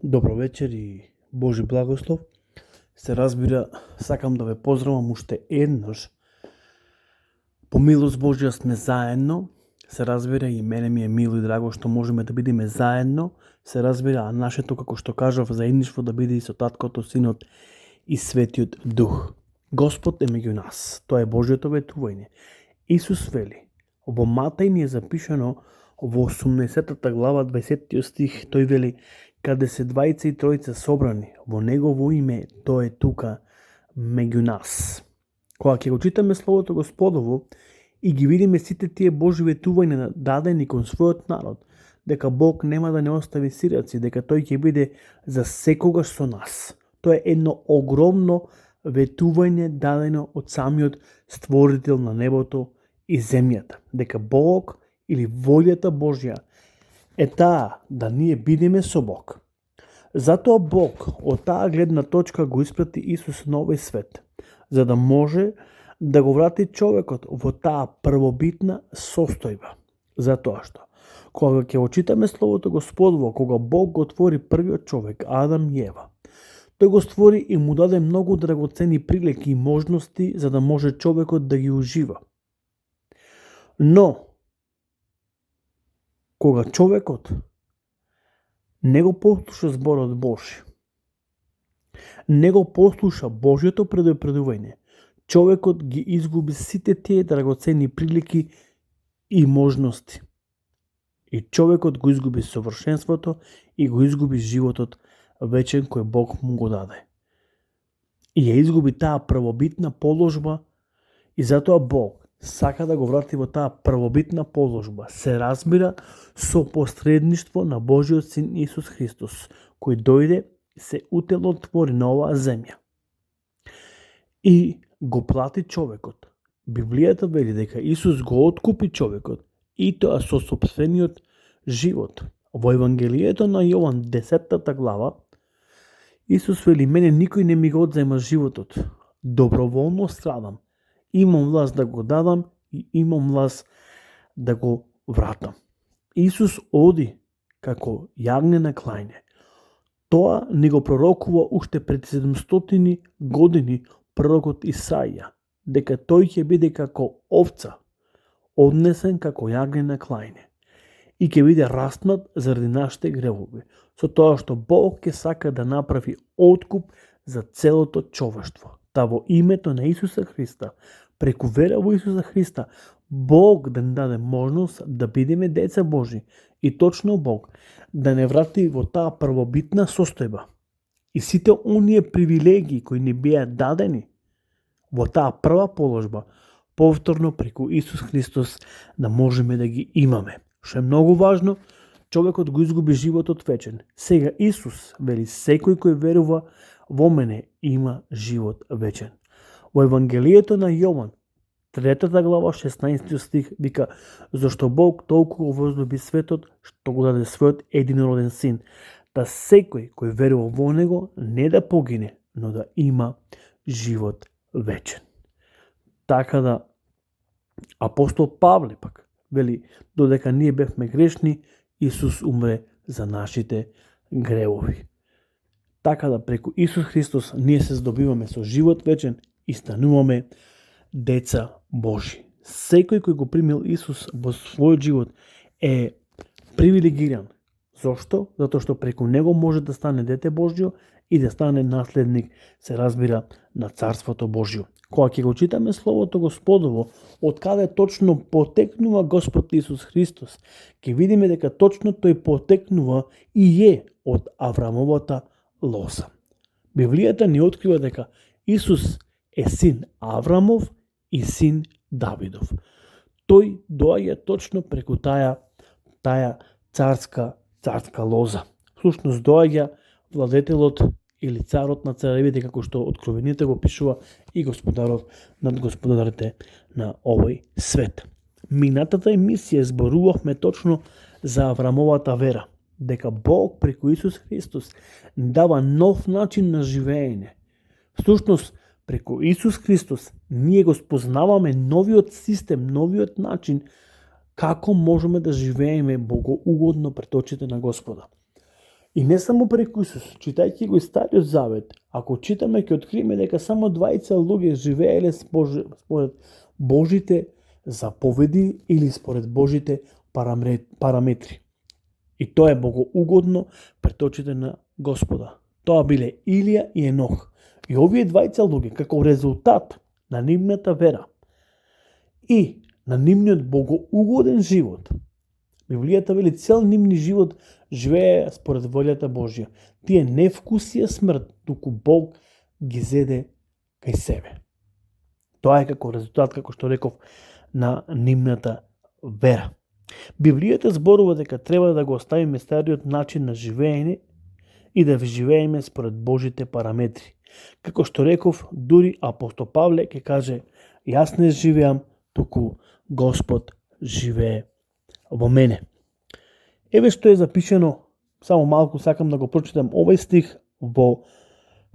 Добро вечер и Божи благослов. Се разбира, сакам да ве поздравам уште еднаш. По милост Божја сме заедно. Се разбира, и мене ми е мило и драго што можеме да бидеме заедно. Се разбира, а нашето, како што кажав, заедништво да биде и со Таткото, Синот и Светиот Дух. Господ е меѓу нас. Тоа е Божјото ветување. Исус вели, во Матај ни е запишано во 18 глава 20 стих, тој вели: каде се двајца и тројца собрани во Негово име, тој е тука меѓу нас. Кога ќе го читаме Словото Господово и ги видиме сите тие Божи ветувања дадени кон својот народ, дека Бог нема да не остави сираци, дека тој ќе биде за секогаш со нас. Тоа е едно огромно ветување дадено од самиот Створител на небото и земјата, дека Бог или волјата Божја е таа да ние бидеме со Бог. Затоа Бог од таа гледна точка го испрати Исус на овој свет, за да може да го врати човекот во таа првобитна состојба. Затоа што, кога ќе го читаме Словото Господово, кога Бог го отвори првиот човек, Адам и Ева, тој го створи и му даде многу драгоцени прилики и можности за да може човекот да ги ужива. Но, кога човекот не го послуша зборот Божи, не го послуша Божјото предупредување, човекот ги изгуби сите тие драгоцени прилики и можности. И човекот го изгуби совршенството и го изгуби животот вечен кој Бог му го даде. И ја изгуби таа првобитна положба и затоа Бог сака да го врати во таа првобитна положба. Се разбира со посредништво на Божиот Син Исус Христос, кој дојде се утелотвори на оваа земја. И го плати човекот. Библијата вели дека Исус го откупи човекот и тоа со сопствениот живот. Во Евангелието на Јован 10 глава Исус вели: мене никој не ми го одзема животот. Доброволно страдам. Имам власт да го дадам и имам власт да го вратам. Исус оди како јагне на клање. Тоа ни го пророкува уште пред 700 години пророкот Исаија, дека тој ќе биде како овца, однесен како јагне на клање и ќе биде распнат заради нашите гревови, со тоа што Бог ќе сака да направи откуп за целото човештво. Та во името на Исуса Христа, преку вера во Исуса Христа, Бог да ни даде можност да бидеме деца Божи и точно Бог да не врати во таа првобитна состојба и сите оние привилегии кои ни беа дадени во таа прва положба, повторно преку Исус Христос да можеме да ги имаме. Што е многу важно, човекот го изгуби животот вечен. Сега Исус вели: секој кој верува во мене има живот вечен. Во Евангелието на Јован, 3 глава, 16 стих, вика: зашто Бог толку го возлюби светот, што го даде својот единороден син, да секој кој верува во него не да погине, но да има живот вечен. Така да, апостол Павле пак вели: додека ние бевме грешни, Исус умре за нашите гревови. Така да, преку Исус Христос ние се здобиваме со живот вечен и стануваме деца Божи. Секој кој го примил Исус во својот живот е привилегиран. Зошто? Затоа што преку него може да стане дете Божјо и да стане наследник, се разбира, на Царството Божјо. Кога ќе го читаме Словото Господово, од каде точно потекнува Господ Исус Христос, ќе видиме дека точно тој потекнува и е од Аврамовата лоза. Библијата ни открива дека Исус е син Аврамов и син Давидов. Тој доаѓа точно преку таа царска лоза. Всушност доаѓа владетелот или царот на царевите, како што Откровението го пишува, и господарот над господарите на овој свет. Минатата емисија зборувавме точно за Аврамовата вера, дека Бог преку Исус Христос ни дава нов начин на живеење. Всушност, преку Исус Христос ние го спознаваме новиот систем, новиот начин како можеме да живееме богоугодно пред очите на Господа. И не само преку Исус, читајќи го и Стариот Завет, ако читаме ќе откриеме дека само двајца луѓе живееле според Божите заповеди или според Божите параметри. И тоа е богоугодно пред очите на Господа. Тоа биле Илија и Енох. И овие двајца луѓе, како резултат на нивната вера и на нивниот богоугоден живот, Библијата вели цел нивни живот живее според волјата Божја. Тие не вкусија смрт, туку Бог ги зеде кај себе. Тоа е како резултат, како што реков, на нивната вера. Библијата зборува дека треба да го оставиме стариот начин на живеење и да живееме според Божите параметри. Како што реков, дури апостол Павле ќе каже: јас не живеам, туку Господ живее во мене. Еве што е запишено, само малку сакам да го прочитам овој стих во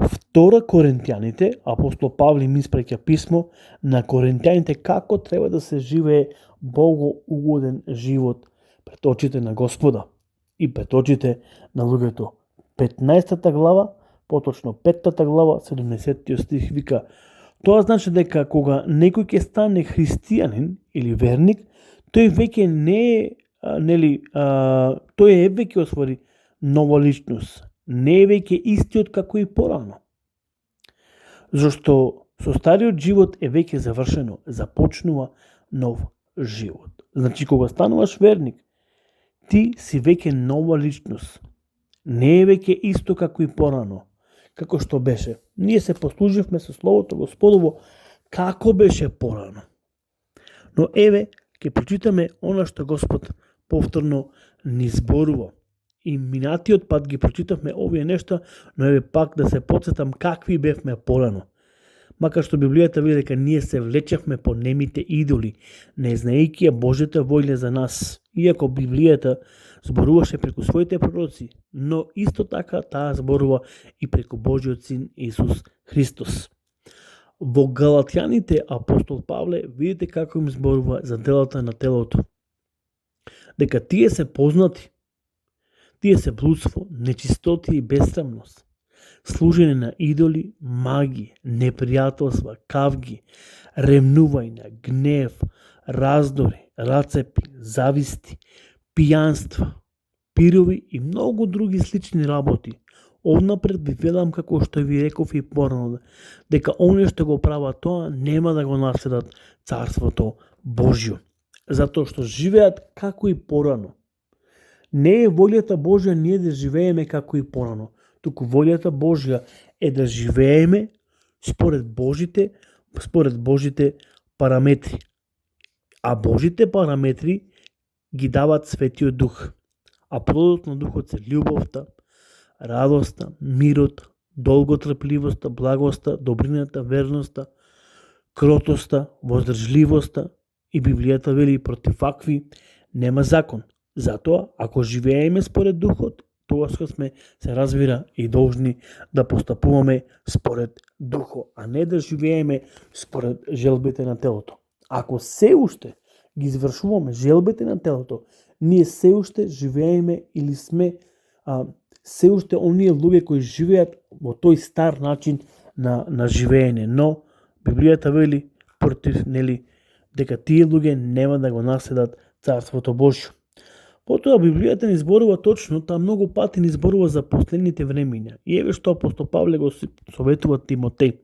2 Коринтијаните. Апостол Павле им испраќа писмо на коринтијаните како треба да се живее богоугоден живот пред очите на Господа и пред очите на луѓето. 15 глава, поточно 5 глава, 70 стих вика: тоа значи дека кога некој ќе стане христијанин или верник, тој веќе не е, тој е веќе освори нова личност. Не е веќе истиот како и порано. Зашто со стариот живот е веќе завршено, започнува нов живот. Значи, кога стануваш верник, ти си веќе нова личност. Не е веќе исто како и порано, како што беше. Ние се послуживме со Словото Господово како беше порано. Но еве, ќе прочитаме она што Господ повторно ни зборува. И минатиот пат ги прочитавме овие нешта, но еве пак да се потсетам какви бевме порано. Макар што Библијата вели дека ние се влечевме по немите идоли, не знаејќи ја Божјата воља за нас. Иако Библијата зборуваше преку своите пророци, но исто така таа зборува и преку Божјиот син Исус Христос. Во Галатјаните апостол Павле видите како им зборува за делата на телото. Дека тие се познати. Тие се блудство, нечистоти и безсрамност, служење на идоли, маги, непријателства, кавги, ремнувања, гнев, раздори, рацепи, зависти, пијанства, пирови и многу други слични работи. Однапред ви велам, како што ви реков и порано, дека оние што го прават тоа нема да го наследат Царството Божјо, затоа што живеат како и порано. Не е волјата Божја ние да живееме како и порано, туку волјата Божја е да живееме според Божите параметри. А Божите параметри ги дават Светиот Дух. А плодот на Духот се љубовта, радоста, мирот, долготрпливоста, благоста, добрината, верноста, кротоста, воздржливоста. И Библијата вели против вакви нема закон. Затоа, ако живееме според Духот, тогаш сме, се разбира, и должни да постапуваме според Духот, а не да живееме според желбите на телото. Ако се уште ги извршуваме желбите на телото, ние се уште живееме или сме се уште оние луѓе кои живеат во тој стар начин на живеење. Но Библијата вели против дека тие луѓе нема да го наследат Царството Божјо. Потоа Библијата ни зборува точно, таа многу пати ни зборува за последните времиња. И еве што апостол Павле го советува Тимотеј.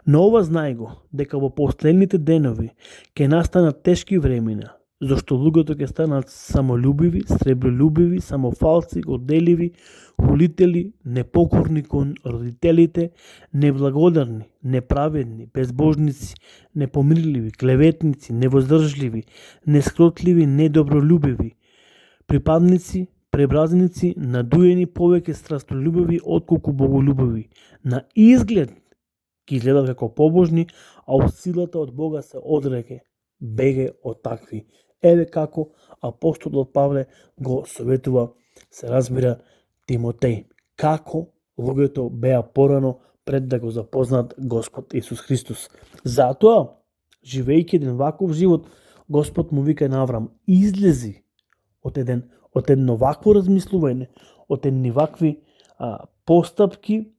Но ова знај го, дека во последните денови ќе настанат тешки времиња, зашто луѓето ќе станат самолюбиви, сребролюбиви, самофалци, горделиви, хулители, непокорни кон родителите, неблагодарни, неправедни, безбожници, непомирливи, клеветници, невоздржливи, нескротливи, недобролюбиви, припадници, пребразници, надуени, повеќе страстолюбиви отколку боголюбиви. На изглед ги изгледат како побожни, а од силата од Бога се одреке. Беге од такви. Еве како апостолот Павле го советува, се разбира, Тимотеј. Како луѓето беа порано пред да го запознаат Господ Исус Христос. Затоа, живејќи еден ваков живот, Господ му вика на Аврам: излези од едно вакво размислување, од едни вакви постапки,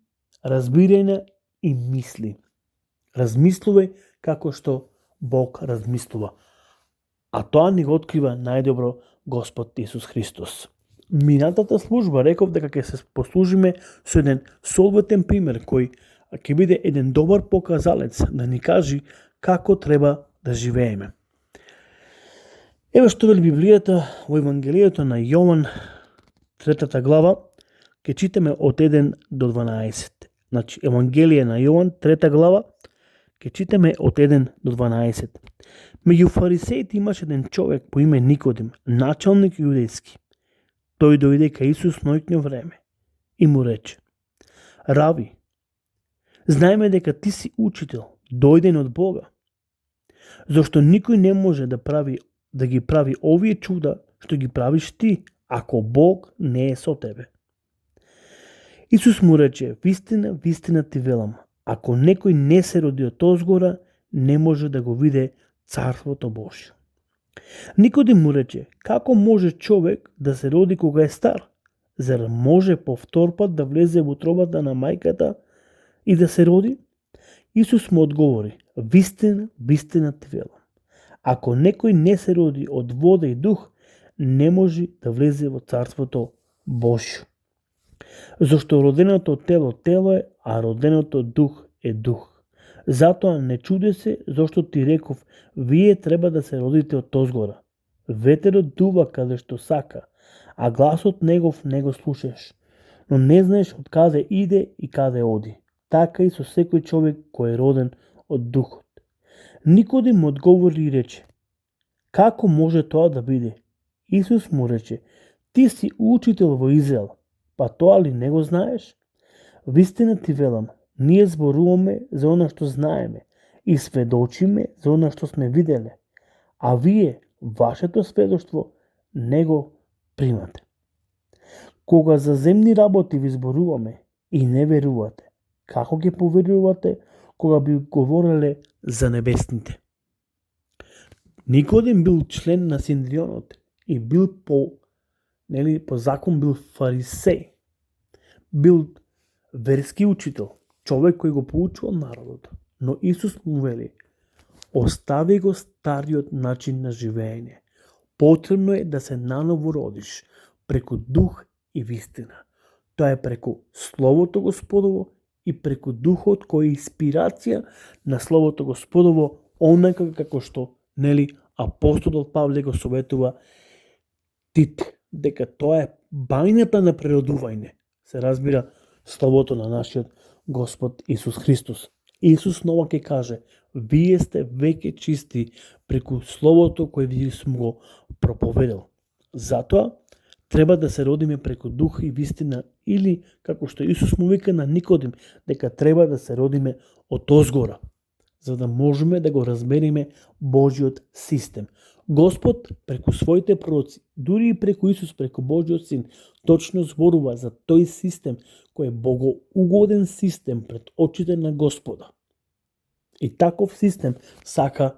разбирања и мисли. Размислувај како што Бог размислува. А тоа ни го открива најдобро Господ Исус Христос. Минатата служба реков дека ќе се послужиме со еден соодветен пример кој ќе биде еден добар показалец да ни кажи како треба да живееме. Ева што вели Библијата во Евангелието на Јован, 3 глава, ќе читаме од 1 до 12. Значи, Евангелие на Јован, 3 глава, ќе читаме од 1 до 12. Меѓу фарисеите имаше еден човек по име Никодим, началник јудејски. Тој дојде кај Исус ноќно време и му рече: Рави, знаеме дека ти си учител, дојден од Бога. Зошто никој не може да ги прави овие чуда што ги правиш ти, ако Бог не е со тебе. Исус му рече: Вистина, вистина ти велам, ако некој не се роди од озгора, не може да го виде Царството Божјо. Никодим му рече: Како може човек да се роди кога е стар? Зар може повтор пат да влезе во утробата на мајката и да се роди? Исус му одговори: Вистина, вистина ти велам, ако некој не се роди од вода и дух, не може да влезе во Царството Божјо. Зошто роденото тело тело е, а роденото дух е дух. Затоа не чуде се зошто ти реков: вие треба да се родите од озгора. Ветерот дува каде што сака, а гласот негов не го слушаш, но не знаеш од каде иде и каде оди. Така и со секој човек кој е роден од духот. Никодим му одговори и рече: Како може тоа да биде? Исус му рече: Ти си учител во Израел, па тоа ли не го знаеш? Вистина ти велам, ние зборуваме за она што знаеме и сведочиме за она што сме виделе, а вие вашето сведоштво не го примате. Кога за земни работи ви зборуваме и не верувате, како ќе поверувате кога би говореле за небесните? Никодим бил член на Синедрионот и бил по закон бил фарисеј. Бил верски учител, човек кој го поучувал народот. Но Исус му вели: остави го стариот начин на живење. Потребно е да се наново родиш преку дух и вистина. Тоа е преку Словото Господово и преку Духот кој е инспирација на Словото Господово, онака како што апостолот Павле го советува Тит, дека тоа е бајната на природување. Се разбира Словото на нашиот Господ Исус Христос. Исус нова ќе каже: вие сте веќе чисти преку Словото кој ви сум го проповедал. Затоа треба да се родиме преку дух и вистина, или како што Исус му вика на Никодим, дека треба да се родиме од озгора, за да можеме да го разбериме Божиот систем. Господ преку своите пророци, дури и преку Исус, преку Божиот Син, точно зборува за тој систем кој е богоугоден систем пред очите на Господа. И таков систем сака,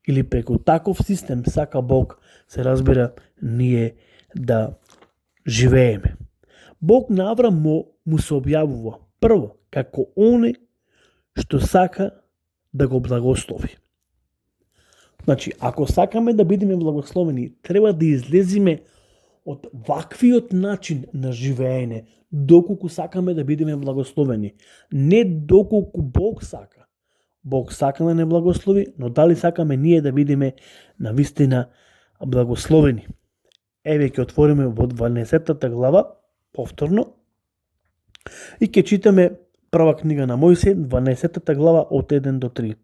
или преку таков систем сака Бог, се разбира, ние да живееме. Бог на Аврам му се објавува прво како оне што сака да го благослови. Значи, ако сакаме да бидеме благословени, треба да излезиме од ваквиот начин на живеење, доколку сакаме да бидеме благословени. Не доколку Бог сака. Бог сака да не благослови, но дали сакаме ние да бидеме навистина благословени? Еве ќе отвориме во 12 глава, повторно, и ќе читаме прва книга на Мојсија, 12 глава од 1 до 3.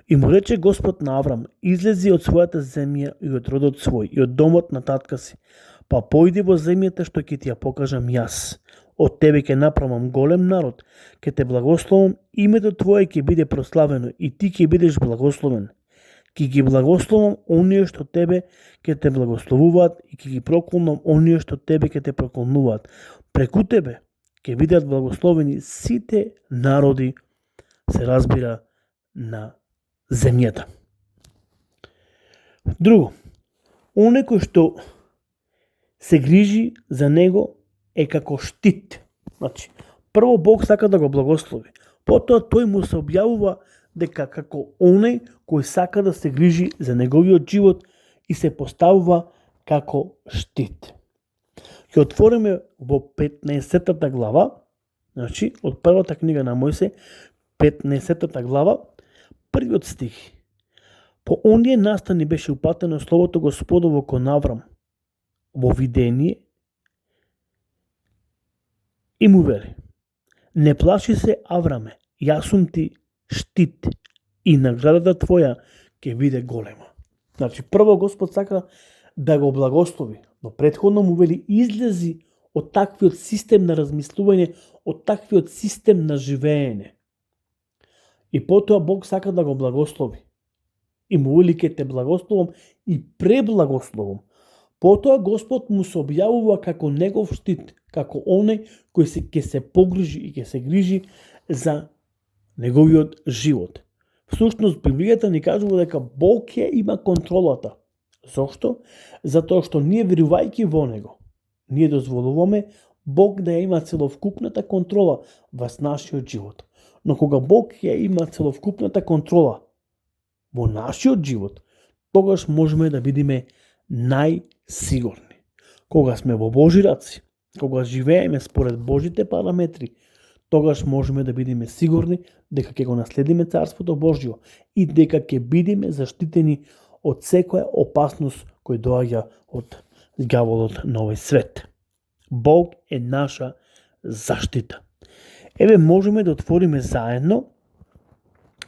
И му рече Господ на Аврам: излези од својата земја и од родот свој и од домот на татка си, па појди во земјата што ќе ти ја покажам јас. Од тебе ќе направам голем народ, ќе те благословам, името твое ќе биде прославено и ти ќе бидеш благословен. Ќе ги благословам оние што тебе ќе те благословуваат и ќе ги проколнам оние што тебе ќе те проколнуваат. Преку тебе ќе бидат благословени сите народи, се разбира, на земјата. Друго, оне кој што се грижи за него е како штит. Значи, прво Бог сака да го благослови. Потоа тој му се објавува дека како оној кој сака да се грижи за неговиот живот и се поставува како штит. Ќе отвориме во 15-та глава, значи од првата книга на Мојсе, 15-та глава, првиот стих. По оние настани беше упатено словото Господово кон Аврам во видение и му вели: не плаши се, Авраме, јас сум ти штит и наградата твоја ќе биде голема. Значи, прво Господ сака да го благослови, но претходно му вели излези од таквиот систем на размислување, од таквиот систем на живеење. И потоа Бог сака да го благослови. И му вели ке те благословам и преблагословам. Потоа Господ му се објавува како негов штит, како оној кој ќе се погрижи и ќе се грижи за неговиот живот. Всушност, Библијата ни кажува дека Бог ја има контролата. Зошто? Затоа што ние, верувајќи во Него, ние дозволуваме Бог да ја има целовкупната контрола во нашиот живот. Но кога Бог ја има целовкупната контрола во нашиот живот, тогаш можеме да бидеме најсигурни. Кога сме во Божи раци, кога живееме според Божите параметри, тогаш можеме да бидеме сигурни дека ќе го наследиме Царството Божјо и дека ќе бидеме заштитени од секоја опасност кој доаѓа од ѓаволот на овој свет. Бог е наша заштита. Еве, можеме да отвориме заедно,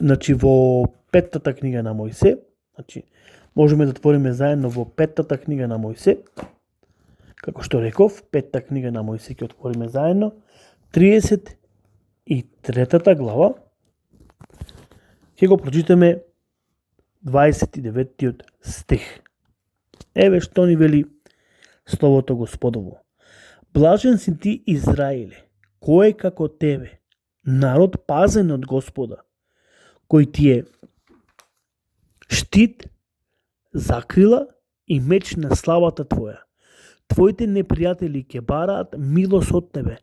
значи во петтата книга на Мојсе, значи можеме да отвориме заедно во петтата книга на Мојсе, како што реков, петта книга на Мојсе ќе отвориме заедно, 33-та глава, ќе го прочитаме 29-тиот стих. Еве што ни вели Словото Господово. Блажен си ти, Израиле, кој е како тебе, народ пазен од Господа, кој ти е штит, закрила и меч на славата твоја. Твоите непријатели ќе бараат милост од тебе,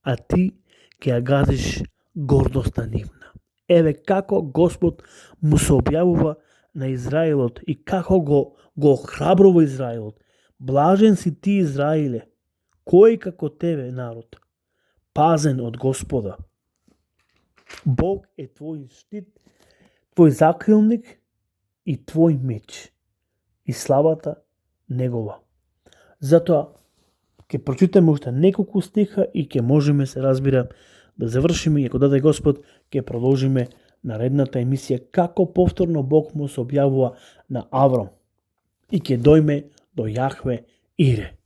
а ти ќе ја газиш гордоста нивна. Еве како Господ му се објавува на Израилот и како го храбрува Израилот. Блажен си ти, Израиле, кој како тебе, народ, пазен од Господа. Бог е твој штит, твој закрилник и твој меч и славата негова. Затоа ќе прочитаме уште неколку стиха и ќе можеме, се разбира, да завршиме и ако даде Господ, ќе продолжиме наредната емисија како повторно Бог му се објавува на Аврам и ќе дојме до Јахве Ире.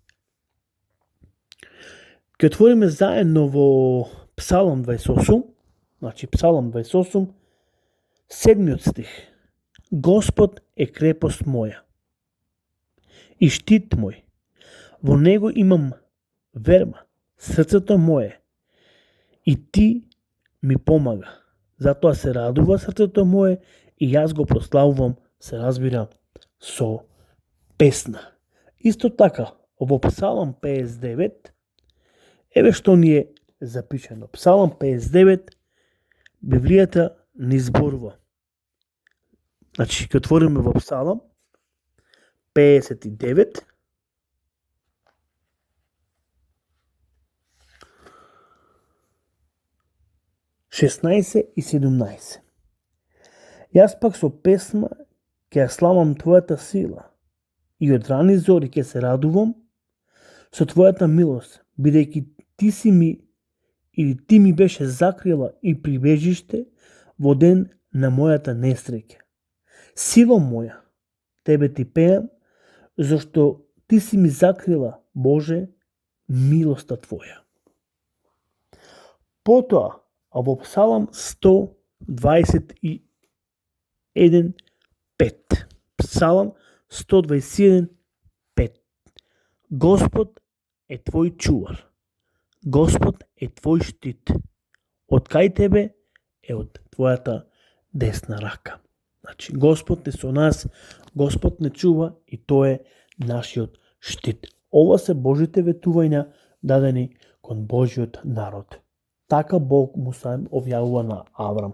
Ќе отвориме заедно во Псалом 28, значи Псалом 28, 7 стих. Господ е крепост моја и штит мој. Во него имам верма, срцето мое, и ти ми помага. Затоа се радува срцето мое и јас го прославувам, се разбира, со песна. Исто така, во Псалом 59, еве што ни е запишено. Псалом 59, Библијата ни зборува. Значи, ќе отвориме во Псалом 59, 16 и 17. Јас пак со песма ќе ја славам твојата сила и од рани зори ќе се радувам со твојата милост, бидејќи ти ми беше закрила и прибежиште во ден на мојата несреќа. Сила моја, тебе ти пеам, зашто ти си ми закрила, Боже, милоста твоја. Потоа, а во Псалом 121:5. Псалом 121:5. Господ е твој чувар. Господ е твој штит. Од кај тебе е од твојата десна рака. Значи, Господ е со нас, Господ не чува и тој е нашиот штит. Ова се Божите ветувања дадени кон Божиот народ. Така Бог му се објавува на Аврам,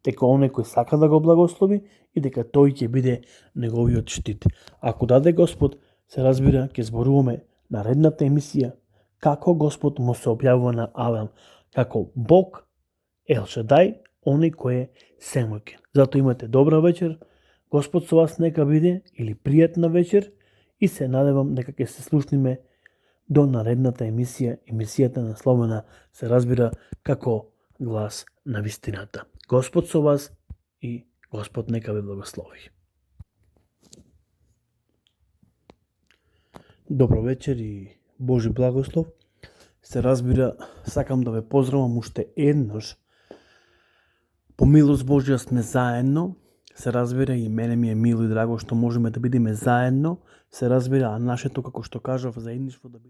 дека оној кој сака да го благослови и дека тој ќе биде неговиот штит. Ако даде Господ, се разбира, ќе зборуваме наредната емисија како Господ му се објавува на Аврам, како Бог Ел Шадај, оној кој е семоќен. Зато имате добра вечер, Господ со вас нека биде, или пријатна вечер, и се надевам дека ќе се слушниме до наредната емисија, емисијата насловена се разбира како глас на вистината. Господ со вас и Господ нека ви благослови. Добро вечер и Божи благослов. Се разбира, сакам да ве поздравам уште еднаш. По милост Божја сме заедно. Се разбира, и мене ми е мило и драго што можеме да бидеме заедно. Се разбира, а нашето, како што кажав, заедништво да биде